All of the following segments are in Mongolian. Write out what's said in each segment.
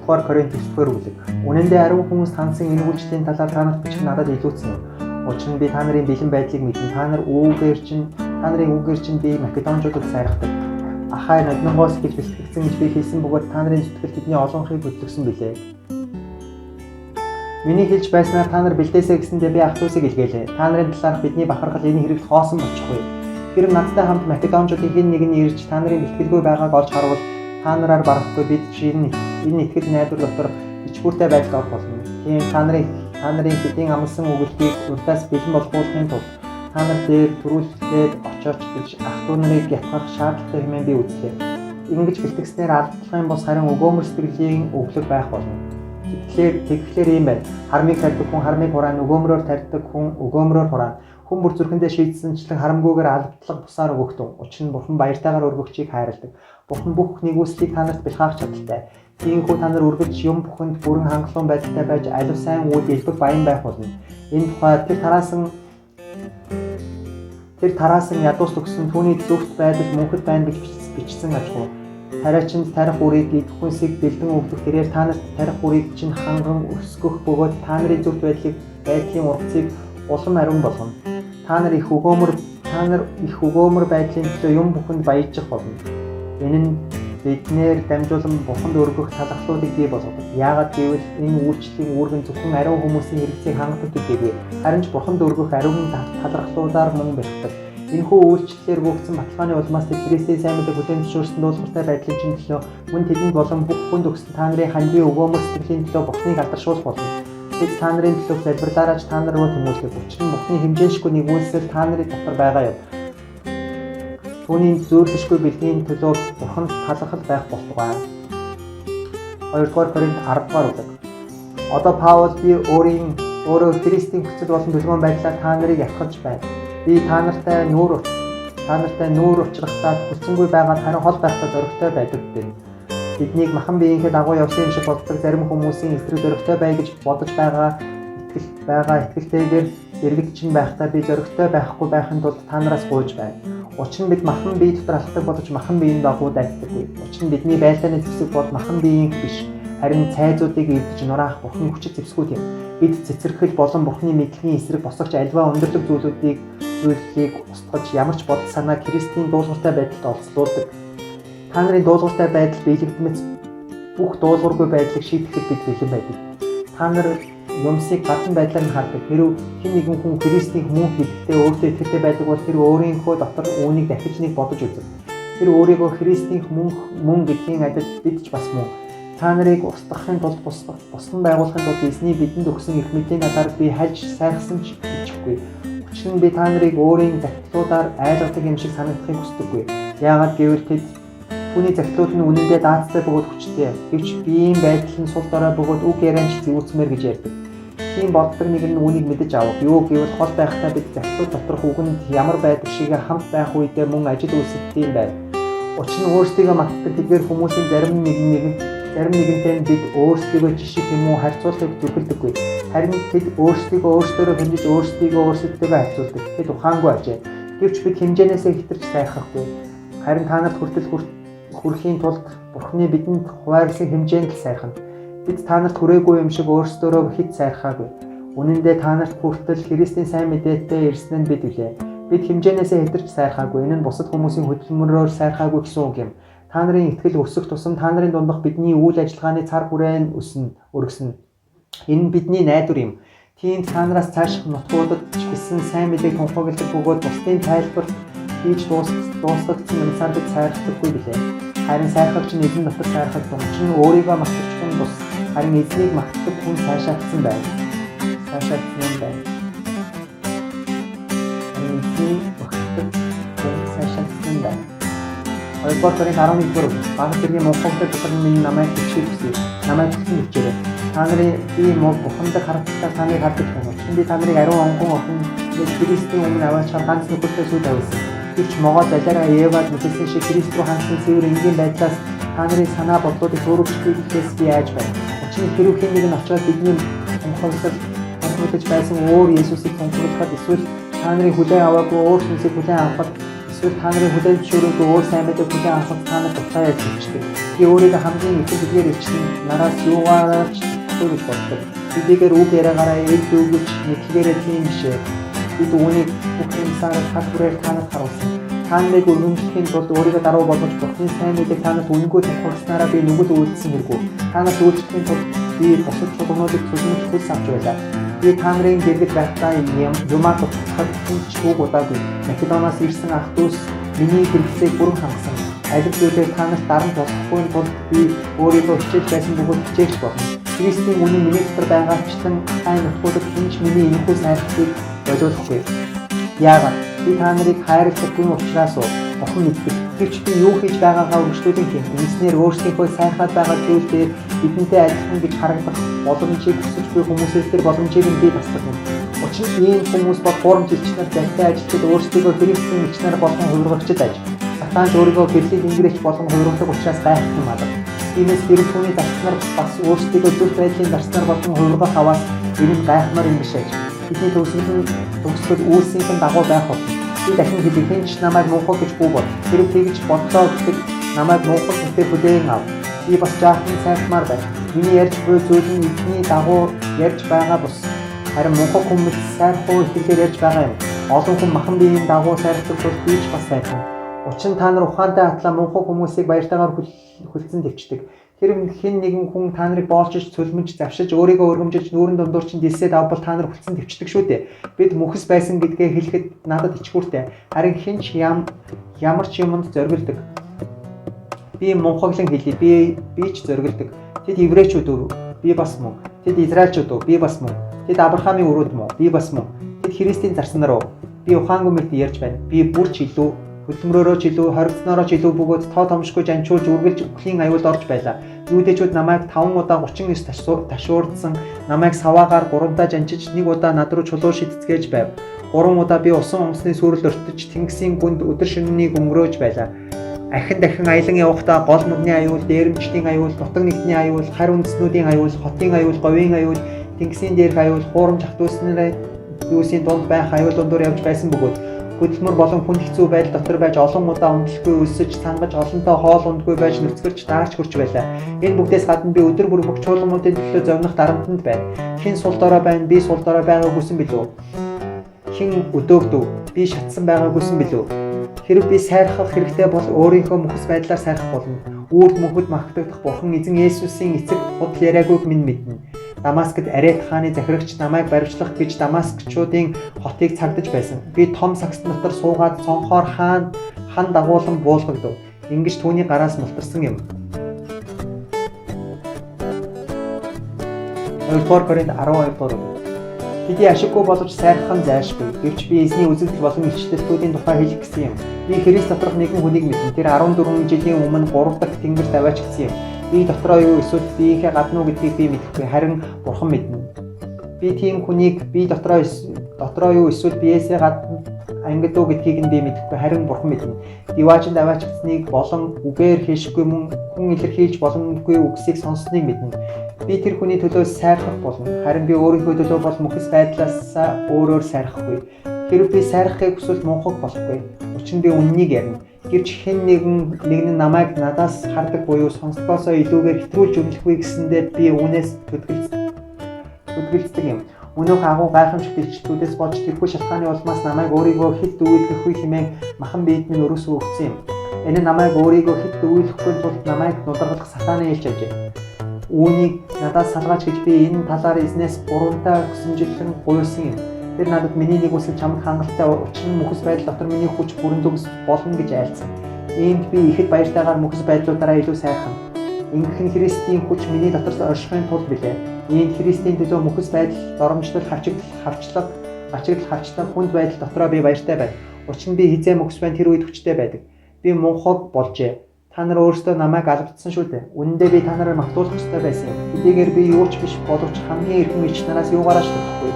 2-р Коринт 9-р бүлэг. Үнэн дээр ариун хүмүүс хансан энэ үйлчлэлийн талаар та нарт бичих надад илүүцсэн юм. Учир нь би та нарын бэлэн байдлыг мэднэ. Та нарын үгээр чинь би Македончуудад сайрахдаг. Ахай ноднонгоос гэж бэлтгэгдсэн гэж би хэлсэн бөгөөд та нарын зүтгэл тэдний олонхыг хөтлөсөн билээ. Миний хэлж байснаар та нар бэлдээсэй гэсэндээ би ах дүүсийг илгээлээ. Та нарын талаарх бидний бахархал энэ хэрэгт хоосон болчихгүй. Тэр надтай хамт Македончуудын хэн нэг нь ирж та нарын бэлтгэлгүй байгааг олж харвал та нараар барахгүй бид чинь энэ итгэл найдвар дотор ичгүүртэй байдалд орох болно. Тийм та нарын хэдийн амлсан өгүүлбэрийг уртаас бэлэн болгохын тулд та нар дээр төрүүлээд очооч гэж ах дүү нарыг ятгах шаардлагатай хэмээн би үзлээ. Ингэж бэлтгэснээр алдлагын бос харин өгөөмөр сэтгэлийн өглөг байх болно. Тэгэхээр ийм байна. Хармыг тарьдаг хүн хармыг хураана, өгөөмрөөр тарьдаг хүн өгөөмрөөр хураана. Хүн бүр зүрхэндээ шийдсэнчлэн харамгүйгээр алдлага бусаар өгөгдөн. Учир нь Бурхан баяртайгаар өргөгчийг хайрладаг. Бурхан бүх нэгүслийг та нарт бэлхаах чадaltaй. Тиймээс та нар үргэлж юм бүхэнд бүрэн хангалуун байдалтай байж аливаа сайн үйл илбэг баян байх болно. Энэ тухай тэр тараасан ядуус төгсөн түүний зөвхт байдал мөнхөд байна гэж бичсэн ажгүй. Тариачинд тарих үрийг идэхүйсийг бэлдэн өгөх тэрээр та нарт тарих үрийг чинь ханган өсгөх бөгөөд та нарын зөвхт байдлын ургацыг улам ариун болгоно. Та нар их өгөөмөр байдлын төлөө юм бүхэнд баяжих болно. Энэ нь биднээр дамжуулан Бурханд өргөх талархлуудыг бий болгодог. Яагаад гэвэл энэ үйлчлэлийн үүрэг зөвхөн ариун хүмүүсийн хэрэгцээг хангах төдийгүй харин ч Бурханд өргөх ариун талархлуудаар мөн бэлтгэдэг. Энэхүү үйлчлэлээр өгөгдсөн баталгааны улмаас тэд Христийн сайн мэдээг хүлээн зөвшөөрсөн дуулууртай байдлын чинь төлөө мөн тэдэнд болон бүх хүнд өгсөн та нарын хандлын өгөөмөр сэтгэлийн төлөө Бурханыг алдаршуулах болно. Бид та нарын төлөө залбирлаараач та нар руу тэмүүлдэг. Учир нь Бурханы хэмжээшгүй нэгүүлсэл та нарын дотор байгаа юм. Түүний зөөрлөшгүй бэлгийн төлөө Бурханд талархал байх болтугай. 2-р Коринт 10-р бүлэг. Одоо Паул би өөрөө Христийн хүчит болон төлгөөн байдлаар та нарыг ятгахж байна. Би та нартай нүүр учрахтаа хүлцэнгүй байгаа харин хол байхдаа зоригтой байдаг гэдэг. Биднийг махан биеийнхээ дагуу явсан юм шиг боддог зарим хүмүүсийн эсрэг зоригтой бай гэж бодож байгаа итгэлтэйгээр иргэд чинь байхдаа би зоригтой байхгүй байхын тулд та нараас гуйж байна. Учир нь бид махан бие дотор алхдаг боловч махан биеийн дагуу дайддаггүй. Учир нь бидний байлдааны зэвсэг бол махан биеийн биш харин цайзуудыг эвдэж нураах Бурхан хүчит зэвсгүүд юм. Бид цэцэрхэл болон Бурханы мэдлэгийн эсрэг босгож альва өндөрлөг зүйлийг устгаж ямар ч бодол санаа Христийн дуулууртай байдалд олцлуулдаг. Та нарын дуулууртай байдал биелэгдмэц бүх дуулуургүй байдлыг шийдэхэд бид бэлэн байдаг. Та нар юмсыг гадна байдлаар нь хардаг. Хэрв хэн нэгэн хүн Христийн хүмүүст итгэхдээ өөртөө итгэлтэй байдаг бол тэр өөрийнхөө дотор үүнийг дахиж нэг бодож үзэг. Тэр өөрийгөө Христийн мөн гэдгийн адил бид ч бас мөн. Та нарыг устгахын тулд бусдын байгуулахын тулд эзний бидэнд өгсөн их мэдлийн талаар би хальж сайхсан ч бичихгүй. Учир нь би та нарыг өөрийн захидлуудаар айлгадаг юм шиг санагдахыг хүсдэггүй. Яагаад гэвэл тэд түүний захидлууд нь үнэндээ даацтай бөгөөд хүчтэй. Гэвч биеийн байдал нь сул дорой бөгөөд үг ярианч зэвүүцмээр гэж ярьдаг. Тийм боддог нэг нь үүнийг мэдэж авах. Юу гэвэл хол байхдаа бид захидлууд доторх үгэнд ямар байдаг шиг хамт байх үедээ мөн ажил үйлсэлтэй юм байна. Учир нь өөрсдийгөө магтдаг тэдгээр хүмүүсийн зарим нэгэнтэй бид өөрсдийгөө жишг юм уу харьцуулахыг зүрхэлдэггүй. Харин тэд өөрсдөө хэмжиж өөрсдийгөө өөрсдөө харьцуулдаг. Тэд ухаангүй ажээ. Гэвч бид хэмжээнээсээ хэтэрч сайхахгүй. Харин та нарт хүрэхийн тулд Бурханы бидэнд хуваарлсан хэмжээнд л сайрхана. Бид та нарт хүрээгүй юм шиг өөрсдөө хэд сайрхаагүй. Үнэн дээр та нарт хүртэл Христийн сайн мэдээтэй ирсэн нь бид үлээ. Бид хэмжээнээсээ хэтэрч сайрхаагүй. Энэ нь бусад хүмүүсийн хөдөлмөрөөр сайрхаагүй гэсэн үг юм. Та нарын итгэл өсөх тусам та нарын дундах бидний үйл ажиллагааны цар хүрээ өргөснө. Энэ нь бидний найдвар юм. Тийм та нараас цааших нутгуудад ч гэсэн сайн мэдээг тунхагладаг бөгөөд бусдын тайлбар хийж дуустгагдсан юмсаар бид сайрхдаггүй билээ. Харин сайрхагч нь эзэн дотор сайрхагдаг. Учир нь өөрийгөө магтаж хүн бус. Харин эзнийг магтдаг хүн сайшаагдсан байна. Хоёрдугаар Коринт 11-р багт тэрний мөнхөд дотор минь намайг хүчээр хүсье. Намайг хүчин хүчээр. Та нарын би Бурханд харагдтаа та нарыг хардаг байна. Би та нарыг ариун онгон охин Христийн өмнө аваачаар ганц нөхөртэй сүйд авсан. Гэвч могоо залаараа Евад мэдсэн шиг Христ рүү хандсан цэвэр энгийн байдлаас та нарын санаа бодлуудыг өөрчлөхөөс би айж байна. Учир нь хэрв хэн нэг нь очоод бидний тунхаглаж байсан өөр Есүсийг тунхаглахад эсвэл та нарын хүлээн аваагүй өөр хүмүүсийг хүлээн авахад Эсвэл та нарын хүлээн зөвшөөрөөгүй өөр сайн мэдээ хүлээн авах та нарт дутаа яаж хэлчихдэг. Би өөрийгөө хамгийн их хэлээр ичсэн нараас юугаарч гэж боддог. Бидгээр үг яриагаараа ил дүүгэж мэдлэгээрээ тийм бишээ. Бид үүнийг бүх юмсаар хад бүрээр та нарт харуулсан. Та нарыг өргөмжлөхийн тулд өөрийгөө даруй болгож Бурхны сайн мэдээг та нарт үнэнгүй тохиолдснараа би нүгэл үйлдсэн хэрэггүй. Та нарт үйлчлэхийн тулд би бусад чуулгануудыг төлөвлөж хүс авч байлаа. Би та нарын дэргэд байхдаа юмаа тусахад хүч үг удаагүй. Македоноос ирсэн ах дүүс миний хэрэгцээг бүрэн хангасан. Алив зүйлээр та нарт дарамт болохгүй тулд би өөрийгөө хичээж байсан бөгөөд хичээж болно. Христийн үнэн миний дотор байгаачлан сайн нутгуудад хинч миний энэхүү сайрхыг болиулахгүй. Яагаад би та нарыг хайрлах хүн учраас охин мэддэг. Гэвч би юу хийж байгаагаа өргөжлүүлэн хин. Ингэснээр өөрсдийнхөө сайхаад байгаа зүйл дээр бидэнтэй адилхан гэж харагдах боломжийг хүсэж буй хүмүүсээс тэр боломжийг би тасдаг юм. Учир нь ийм хүмүүс бол гурамч элчнэр зантай ажилтнууд өөрсдийгөө Христийн элчнэр болгон хувиргагчд аж. Сатанч өөрийгөө гэрлийг ингэрэж болгон хувиргадаг учраас гайхах юм аа. Тиймээс тэр түүний зарцнаар бас өөрсдийгөө зөв байдлын зарцнаар болон хувиргах аваас энэ гайхмаар юм биш аж. Бидний төгсгөл үйлсийн дагуу байх бол би дахин хэлэх хинч намайг муухай гэж бүү бод. Тэр тэгж бодлоо гэдэг намайг муухай гэдэг хүлээн ав. Би бас жаахан сайхмаар байна. Миний ярьж буй зүйл нь эдний дагуу ярьж байгаа бус. Харин муухай хүмүүс сайрхуу ихээр ярьж байгаа юм. Олон хүн махан биеийн дагуу сайрхдаг бол би ч бас сайхан. Учир нь та нар ухаантай хатлаа муухай хүмүүсийг баяртайгаар хүлцэн дэвчдэг. Тэр хэн нэгэн хүн та нарыг боолчиж, цөлмөж, завшиж, өөрийгөө өргөмжилж, нүүрэн дундуур чинь дилсээд авбал та нар хүлцэн дэвчдэг шүү дээ. Бид мөхс байсан гэдгээ хэлэхэд надад ичгүүртэй. Харин хинч ямар ч юмд зоригддог. Би мунхаглан хэлье. Би ч зоригддог. Тэд еврейчүүд үү? Би бас мөн. Тэд израильчүүд үү? Би бас мөн. Тэд Авраамийн өрөөд мөн. Би бас мөн. Тэд Христийн зарснаар уу? Би ухаангүй мэт ярьж байна. Би бүр ч илүү хөдөлмөрөөрөө ч илүү, хоригдсноороо ч илүү бөгөөд тоо томшгүй жанчуулж үргэлж үхлийн аюулд орж байлаа. Юудэчүүд намайг 5 удаа 39 ташуурдсан, намайг саваагаар 3 удаа жанчиж, 1 удаа над руу чулуу шидцгээж байв. 3 удаа би усан онгоцны сүрэл өртөж, тэнгисийн гүнд өдөр шөнөнийг өнгөрөөж байлаа. Дахин аялан явахдаа гол мөрний аюул, дээрэмчдийн аюул, нутаг нэгтний аюул, хар үндэснүүдийн аюул, хотын аюул, говийн аюул, тэнгисийн дээрх аюул, хуурамч хатуусны юусын дунд байх аюул дундуур явж байсан бөгөөд хөдөлмөр болон хүн хэцүү байдал дотор байж олон удаа унталгүй өсөж, сангаж, олонтоо хоол ундгүй байж нүцгэрч даарч хурж байлаа. Энэ бүгдээс гадна би өдөр бүр бүх чуулгануудын төлөө зовнох дарамтанд байна. Хэн сул дорой байна, би сул дорой байгаагүйсэн билүү? Хэн өдөөгдөв, би шатсан байгаагүйсэн билүү? Хэрв би сайрхах хэрэгтэй бол өөрийнхөө мөхс байдлаар сайрхах болно. Үрд мөхөд магтагдах Бурхан эзэн Есүсийн эцэг худал яриагүйг минь мэднэ. Дамаскт Арет хааны захирагч намайг баривчлах гэж Дамаскчуудын хотыг цагдаж байсан. Би том сагс дотор суугаад цонхоор хан дагуулan буулгагдав. Ингэж түүний гараас мултарсан юм. 2-р Коринт 12-р. Тэдний ашиггүй боловч сайрах нь зайлшгүй. Гэвч би эзний үзэгдэл болон илчлэлтүүдийн тухай хэлэх гэсэн юм. Би Христ доторх нэгэн хүнийг мэднэ. Тэр 14 жилийн өмнө 3 дахь тэнгэрт аваач гэсэн юм. Би дотроо юу эсвэл биеийнхээ гадна уу гэдгийг би мэдэхгүй, харин Бурхан мэднэ. Би тийм хүнийг би дотроо юу эсвэл биеэсээ гадна ангид уу гэдгийг нь би мэдэхгүй, харин Бурхан мэднэ. Диваачнд аваачсныг болон үгээр хийшгүй мөн хүн илэрхийлж боломжгүй үгсийг сонссныг мэднэ. Би тэр хүний төлөө сайрхах болно, харин би өөрийнхөө төлөө бол мөхс байдлаас өөрөөр сайрахгүй. Хэрвээ би сайрахыг хүсвэл мунхаг болохгүй. Учир нь би үннийг ярина. Гэвч хэн нэгэн намайг надаас хардаг буюу сонсдгоосоо илүүгээр хэтрүүлж өгөхгүй гэсэндээ би үнээс төдгөлцдөг юм. Өнөөх агуу гайхамшигт илчлүүдээс болж тэрхүү шалтгааны улмаас намайг өөрийгөө хэд дүүлэхгүй хэмээн махан биед минь өрөөсөө өгсөн юм. Энэ намайг өөрийгөө хэд дүүлэхгүй тулд намайг нударгалах сатааны ээлж ажээ. Үүнийг надаас салгаач гэж би энэ талаар эзнээс 3 удаа хүсэмжлэн гуйсан юм. Тэр надад миний нэг үсэл чамд хангалттай учир нь мөхс байдал дотор миний хүч бүрэн төгс болно гэж айлцсан. Иймд би ихэд баяртайгаар мөхс байдлуудаараа илүү сайхан. Ингэх нь Христийн хүч миний дотор оршихын тулд билээ. Иймд Христийн төлөө мөхс байдал, доромжлол, хавчлаг, хүнд байдал дотроо би баяртай байна. Учир нь би хизээ мөхс байна тэр үед хүчтэй байдаг. Би мунхаг болжээ. Та нар өөрсдөө намайг алгадсан шүү дээ. Үнэндээ би та нарыг магтуулах ёстой байсан юм. Хэдийгээр би юу ч биш боловч хамгийн эрхэм элч нараас юугаараа шалтгаалгүй.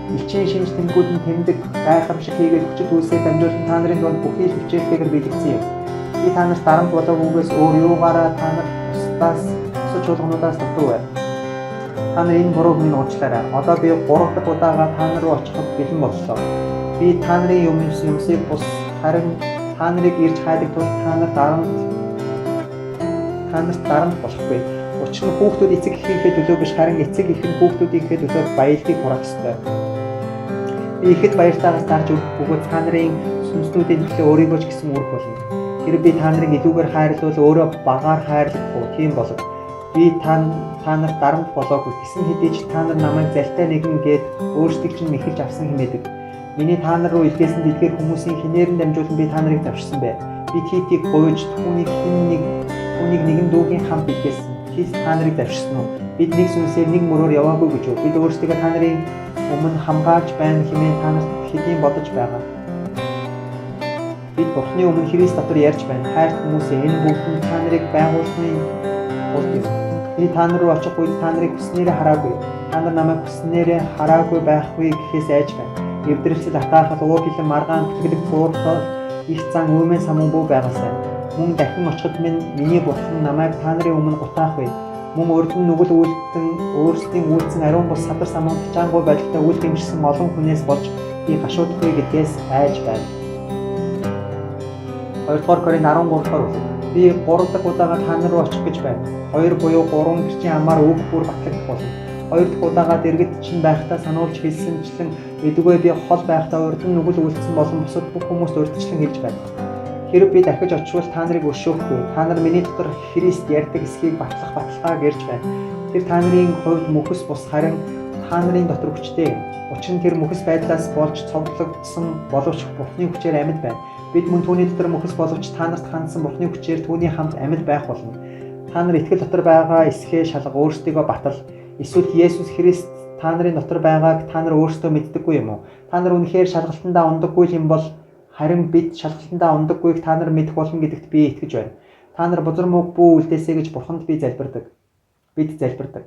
Элчийн шинж тэмдгүүд нь тэмдэг гайхамшиг хийгээд хүчит үйлсээр дамжуулан та нарын дунд бүхий л хичээлтэйгээр биелэгдсэн юм. Би та нарт дарамт болоогүйгээс өөр юугаараа та нар бусдаас бусад чуулгануудаас дутуу байв. Та нар энэ бурууг минь уучлаарай. Одоо би 3 дахь удаага та нар руу очиход бэлэн боллоо. Би та нарын юмсыг бус харин Та нарыг ирж хайдаг тул та нарт дарамт болохгүй. Учир нь хүүхдүүд эцэг эхийнхээ төлөө биш харин эцэг эх нь хүүхдүүдийнхээ төлөө баялгийг хураах ёстой. Би ихэд баяртайгаас дарж өгөх бөгөөд та нарын сүнслүүдийн төлөө өөрийгөө ч гэсэн үрг болно. Хэрэг би та нарыг илүүгээр хайрлуул өөрөө багаар хайрлах уу? Тийм болов. Би та нарт дарамт болоогүй. Гэсэн хэдий ч та нар намайг залтай нэгэн гээд өөрсдийг чинь мэхэлж авсан хэмээдэг. Миний та нар руу илгээсэн дэлгээр хүмүүсийн хинээр нь дамжуулан би та нарыг завшсан бэ. Би Титийг гуйж түүнийг нэгэн дүүгийн хамт илгээсэн. Тит та нарыг завшсан уу? Бид нэг сүнсээр нэг мөрөөр яваагүй гэж үү? Бид өөрсдөө та нарын өмнө хамгаалж байна хэмээн та нарт хэдийн бодож байгаа. Бид Бурхны өмнө Христ дотор ярьж байна. Хайрт хүмүүсээ энэ бүгд нь та нарыг байгуулсны тулд юм. Би та нар руу очих үед та нарыг хүснээрээ хараагүй. Та нар намайг хүснээрээ хараагүй байхгүй гэхээс айж байна. Эвдрэлцэл атаахад уур хилэн маргаан тэтгэлэг цуурхал их зан үмэн самун бүү байгаасай. Мөн дахин очиход миний Бурхан намайг та нарын өмнө гутаах вэ. Мөн өрдөн нүгэл өөрсдийн үйлцэн ариун бус садар самун чангуй байдалтай үйл дэмжсэн олон хүнээс болж би гашуудахгүй гэдгээс айж байна. 2-р Коринт 13-р бүлэг. Би 3 дахь удаага та нар руу очих гэж байна. 2 буюу 3 гэрчийн амаар үг бүр батлагдах болно. 2 дахь удаага дэргэд чинь байхдаа сануулж хэлсэнчлэн эдүгээ би хол байхдаа урдн нүгэл үлдсэн болон бусад бүх хүмүүст урдчлан хэлж байна. Хэрэг би дахиж очивол та нарыг өшөөхгүй. Та нар миний дотор Христ ярьдаг эсхийг баталгаа гэрж байна. Тэр та нарын хувьд мөхс бус харин та нарын дотор хүчтэй юм. Учир нь тэр мөхс байдлаас болж цовдлогдсон боловч Бурхны хүчээр амьд байна. Бид мөн түүний дотор мөхс боловч та нарт хандсан Бурхны хүчээр түүний хамт амьд байх болно. Та нар итгэл дотор байгаа эсхээ шалга өөрсдийгөө батал. Эсвэл Есүс Христ та нарын дотор байгааг та нар өөрсдөө мэддэггүй юм уу? Та нар үнэхээр шалгалтандаа ундаггүй юм бол харин бид шалгалтандаа ундаггүйг та нар мэдэх болно гэдэгт би итгэж байна. Та нар бузар мөг бүү үлдээсэй гэж Бурханд бид залбирдаг.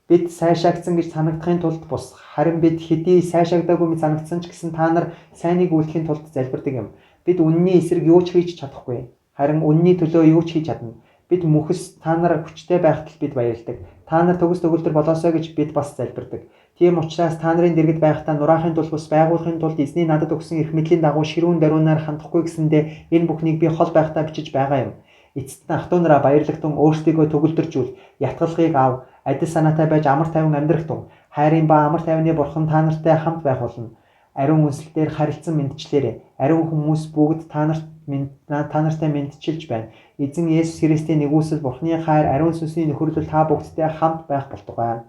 Бид сайшаагдсан гэж санагдахын тулд бус. Харин бид хэдий сайшаагдаагүй мэт санагдсан ч гэсэн та нар сайныг үлдэхийн тулд залбирдаг юм. Бид үнний эсрэг юу ч хийж чадахгүй. Харин үнний төлөө юу ч хийж чадна. Бид мөхс та нар хүчтэй байхад бид баярлдаг. Та нар төгс төгөлдөр болоосоо гэж бид бас залбирдаг. Тийм учраас та нарын дэргэд байхдаа нураахын тулд бус байгуулахын тулд эзний надад өгсөн эрх мэдлийн дагуу ширүүн даруунаар хандахгүй гэсэндээ энэ бүхнийг би хол байхдаа бичиж байгаа юм. Эцэст нь ах トゥ нараа баярлагтун өөрсдийгөө төгөлдөржүүл, ятгалхыг ав, адил санаатай байж амар тайван амьдрах тун. Хайрын ба амар тайвны Бурхан та нартай хамт байх болно. Ариун үнслэлээр харилцан мэдчлээрэй. Ариун хүмүүс бүгд та нартай мэдчилж байна. Эзэн Есүс Христийн нэгүсэл Бурхны хайр, ариун сүнсний нөхөрлөл та бүгдтэй хамт байх болтугай.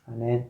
Амен.